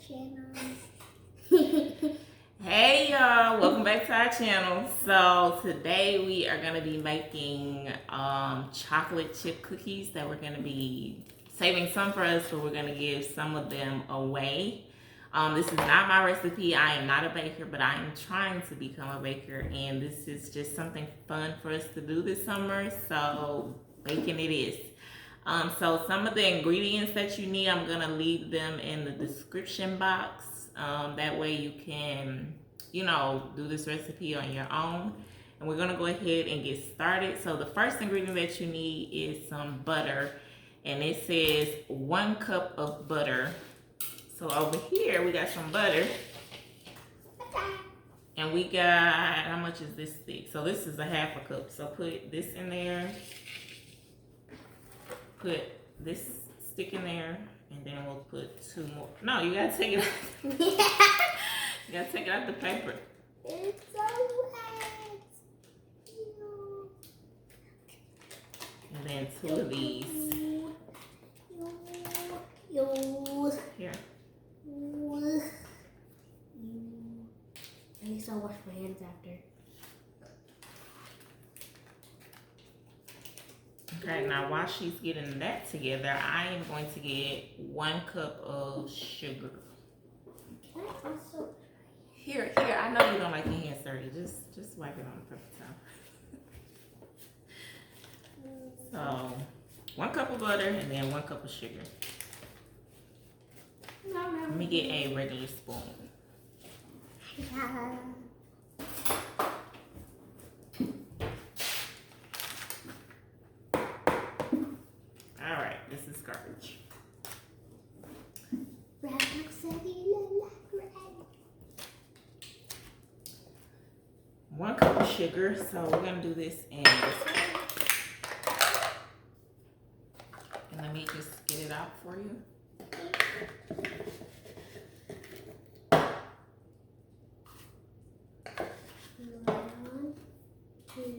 channel. Hey y'all, welcome back to our channel. So today we are going to be making chocolate chip cookies that we're going to be saving some for us, but we're going to give some of them away. This is not my recipe. I am not a baker, but I am trying to become a baker, and this is just something fun for us to do this summer, so baking it is. So some of the ingredients that you need, I'm going to leave them in the description box. That way you can, do this recipe on your own. And we're going to go ahead and get started. So the first ingredient that you need is some butter. And it says 1 cup of butter. So over here we got some butter. And we got, how much is this thick? So this is a 1/2 cup. So put this in there. Put this stick in there, and then we'll put 2 more. No, you gotta take it out. You gotta take it out the paper. It's so wet. And then 2 of these. Here. At least I'll wash my hands after. Okay, now while she's getting that together, I am going to get 1 cup of sugar. Can I also... Here, I know you don't like your hands dirty. Just wipe it on the paper towel. So, 1 cup of butter and then 1 cup of sugar. Let me get a regular spoon. Yeah. This is garbage. One cup of sugar, so we're gonna do this in this one. And let me just get it out for you. 1, 2, 3.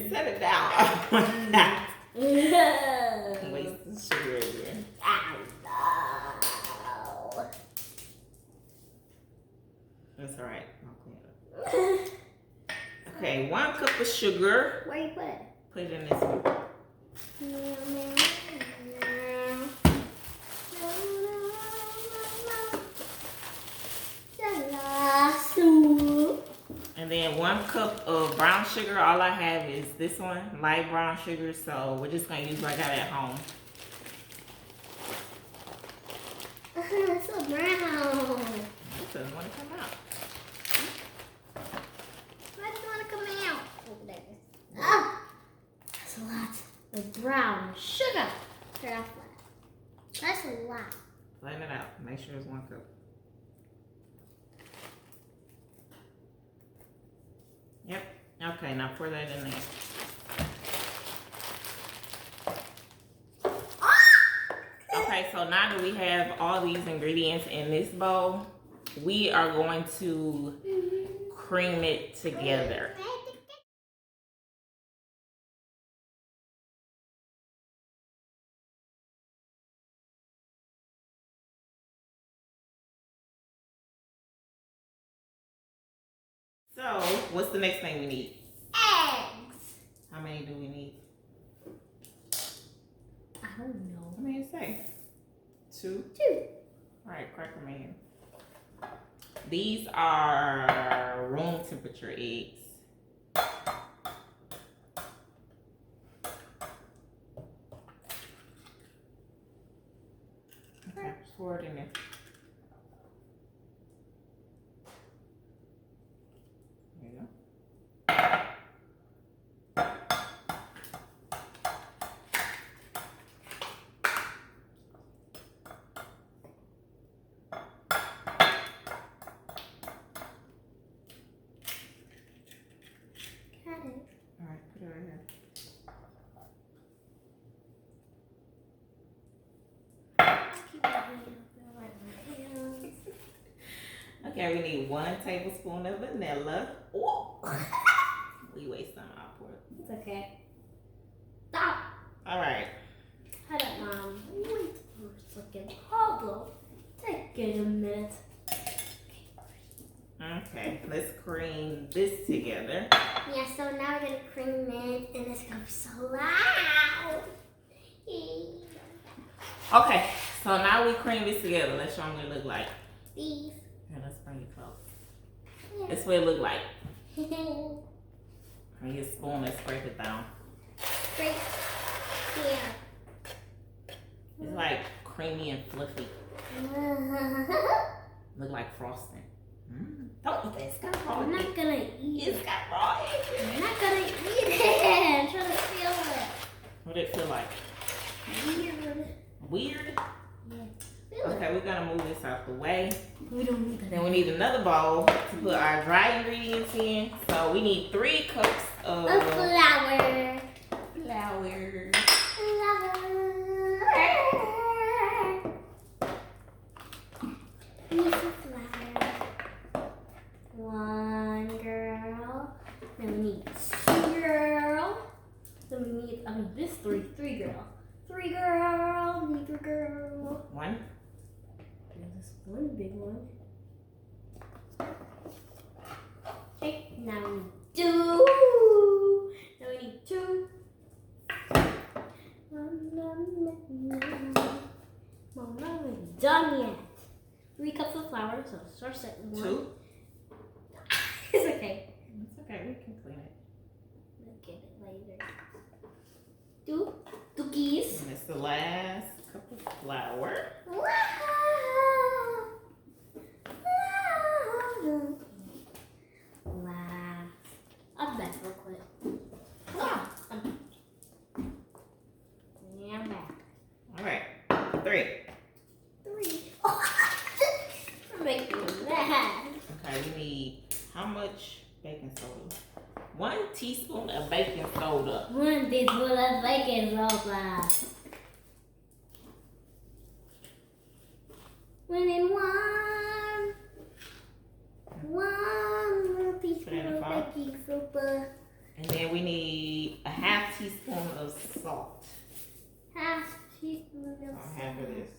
Set it down. Waste the sugar again. No. That's all right. I'll clean it up. Okay, 1 cup of sugar. Where you put it? Put it in this one. And then 1 cup of brown sugar. All I have is this one, light brown sugar. So we're just gonna use what I got at home. It's so brown. It doesn't want to come out. Why does it want to come out? Oh, there it is. Oh, that's a lot of brown sugar. Turn off that. That's a lot. Blend it out. Make sure it's 1 cup. Yep. Okay, now pour that in there. Okay, so now that we have all these ingredients in this bowl, we are going to cream it together. So, what's the next thing we need? Eggs. How many do we need? I don't know. How many say? 2? 2. All right, crack them in. These are room temperature eggs. Okay, pour it in there. There you go. Okay, we need 1 tablespoon of vanilla. Ooh. We waste some. I'll pour it. It's okay. Stop. All right. Hold up, Mom. Wait for a second. Hold on. Take it a minute. Okay, let's cream this together. Yeah, so now we're gonna cream it, and it's gonna be so loud. Okay, so now we cream this together. Let's show them what it look like. These. Here, let's bring it close. Yeah. This is what it look like. Bring your spoon and scrape it down. Right here. It's like creamy and fluffy. Look like frosting. Don't eat that. It's got raw I'm egg. not gonna eat It's it. got raw egg. I'm not gonna eat it. I'm trying to feel it. What did it feel like? Weird. Weird? Yeah. Feel Okay, we're gonna move this out the way. it. We don't need that. Then we need another bowl to put our dry ingredients in. So we need 3 cups of A flour. flour. Need some flour. 1 girl. Then we need 2 girl. Then we need, this 3 girl. 3 girl. We need 3 girl. 1. There's 1 big one. Okay, now we need 2. Now we need 2. Mom, not even done yet. 3 cups of flour, so start at 1. 2. It's okay. It's okay. We can clean it. We'll get it later. 2 cookies. And it's the last cup of flour. Wow. Wow. I'm back real quick. Wow. Yeah, I'm back. All right. 3. 3. You're making me mad. Okay, we need how much baking soda? 1 teaspoon of baking soda. 1 teaspoon of baking soda. We need 1 teaspoon of baking soda. And then we need a half teaspoon of salt. Half teaspoon of salt. I'll have this.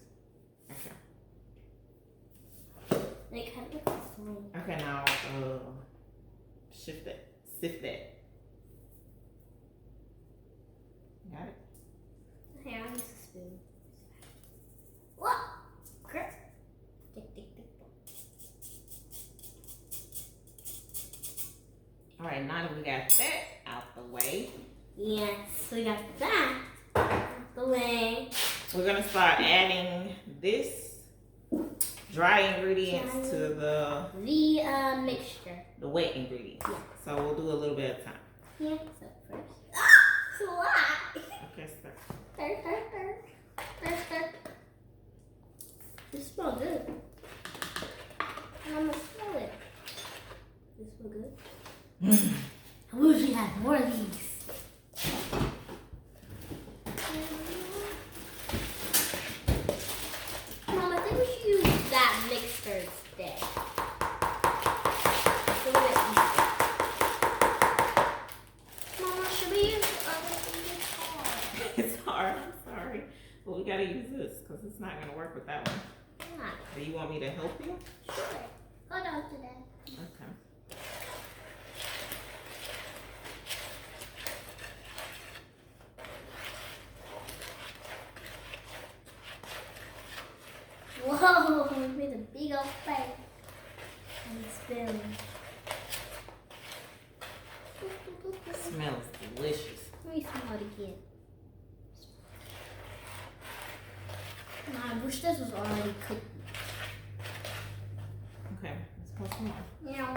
Okay. Like, how do I Okay, now sift that. Got it? Here, I'll use a spoon. What? Crap. Tick. All right, now that we got that out the way, Yes, we got that out the way. we're gonna start adding this dry ingredients to the Mixture. wet ingredients. Yeah. So we'll do a little bit of time. Yeah, so first. It's a lot. Okay, start. Stir. This smells good. I'm gonna smell it. This smell good? I wish we had more of these. Mom, I think we should use that mixer instead. So we're gonna eat it. Mama, should we use the other thing? It's hard. It's hard. I'm sorry, but we gotta use this because it's not gonna work with that one. Come on. Do you want me to help you? Sure. Hold on to that. Okay. Whoa, we made a big old face. And it's spilling. Smells delicious. Let me smell it again. I wish this was already cooked. Okay, let's put some more. Meow.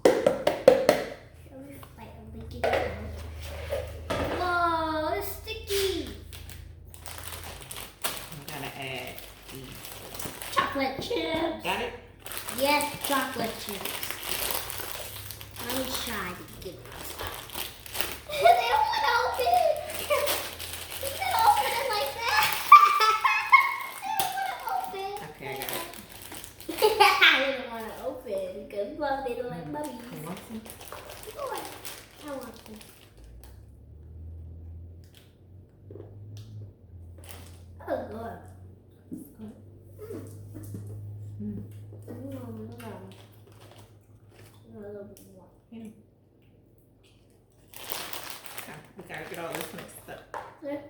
Shall we fight a big game? Whoa, it's sticky. I'm gonna add these. Chocolate chips. Got it? Yes, chocolate chips. Let me try to get this. They don't want to open it. You can open it like that. They don't want to open. Okay, I got it. love, they don't like puppies. You want some? I want to. Oh, God. A little bit more. Yeah. Okay, we gotta get all this mixed up. Yeah.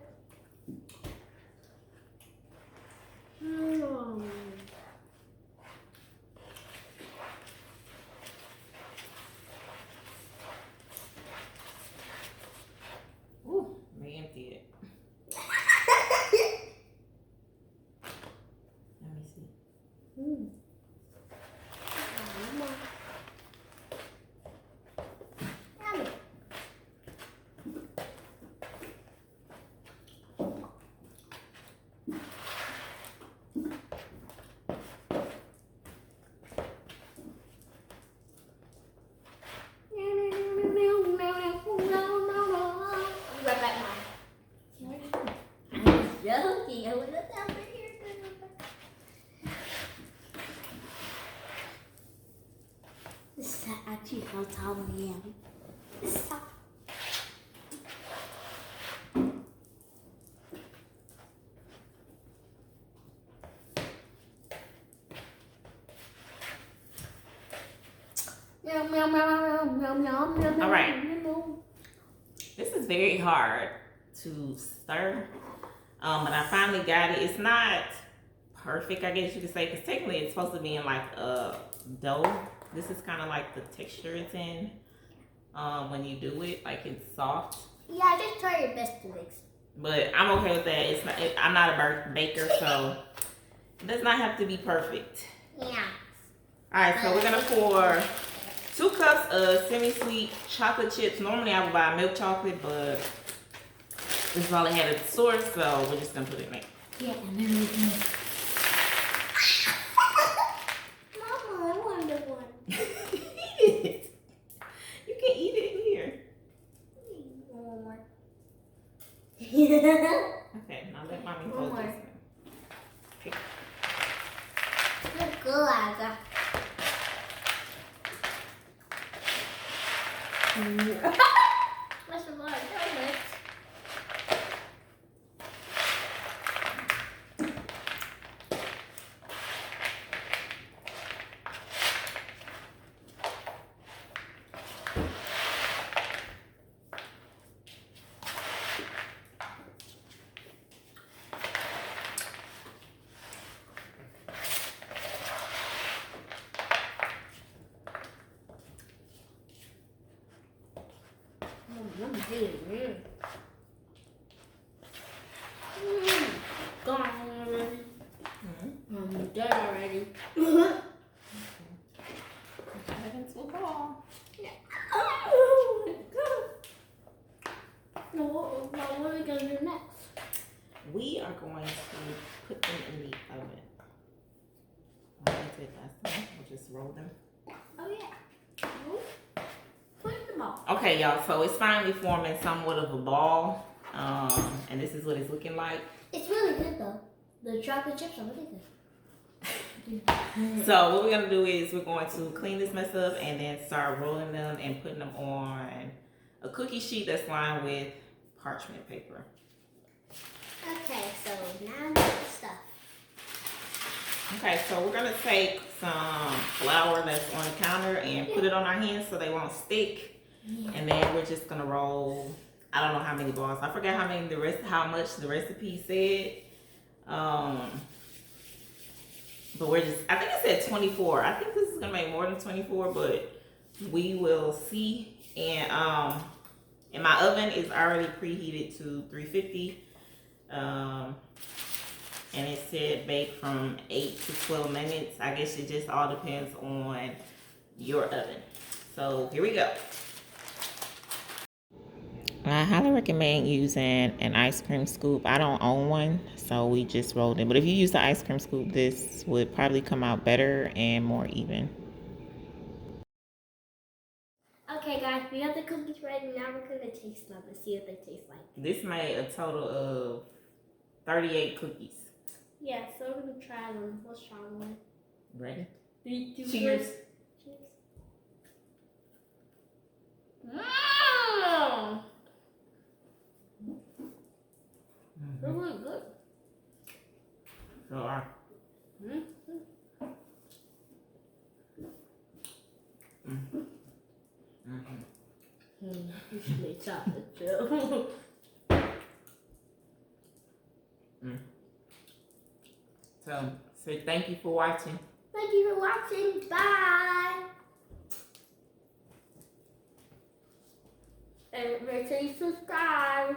Ooh, let me empty it. Let me see. This is actually how tall I am. This is how. All right. This is very hard to stir, but I finally got it. It's not perfect, I guess you could say, because technically it's supposed to be in like a dough. This is kind of like the texture it's in when you do it, like it's soft. Yeah, just try your best to mix. But I'm okay with that. It's not. I'm not a baker, so it does not have to be perfect. Yeah. All right, so we're gonna pour 2 cups of semi-sweet chocolate chips. Normally I would buy milk chocolate, but this is all I had at the store, so we're just gonna put it in there. Yeah, and then we can. Mama, I want the one. Eat it. You can eat it in here. One more. Okay, now let mommy One hold more. this one. Good God. That's a lot of donuts. Gone. I'm done already. Got it into a ball. Now what are we going to do next? We are going to put them in the oven. Like I did last time, we'll just roll them. Oh, yeah. Put them all. Okay, y'all, so it's finally forming somewhat of a ball. And this is what it's looking like. It's really good, though. The chocolate chips are really good. So what we're gonna do is we're going to clean this mess up and then start rolling them and putting them on a cookie sheet that's lined with parchment paper. Okay, so now the stuff. Okay, so we're gonna take some flour that's on the counter and put it on our hands so they won't stick. Yeah. And then we're just gonna roll, I don't know how many balls. I forgot how much the recipe said. But we're just, I think it said 24. I think this is gonna make more than 24, but we will see. And my oven is already preheated to 350. And it said bake from 8 to 12 minutes. I guess it just all depends on your oven. So here we go. I highly recommend using an ice cream scoop. I don't own one, so we just rolled it. But if you use the ice cream scoop, this would probably come out better and more even. Okay, guys, we have the cookies ready. Now we're going to taste them and see what they taste like. This made a total of 38 cookies. Yeah, so we're going to try them. Let's try one. Ready? 3, 2, Cheers. 1. Cheers. sure are. Mm. You should make chocolate too. So, say thank you for watching. Thank you for watching. Bye. And make sure you subscribe.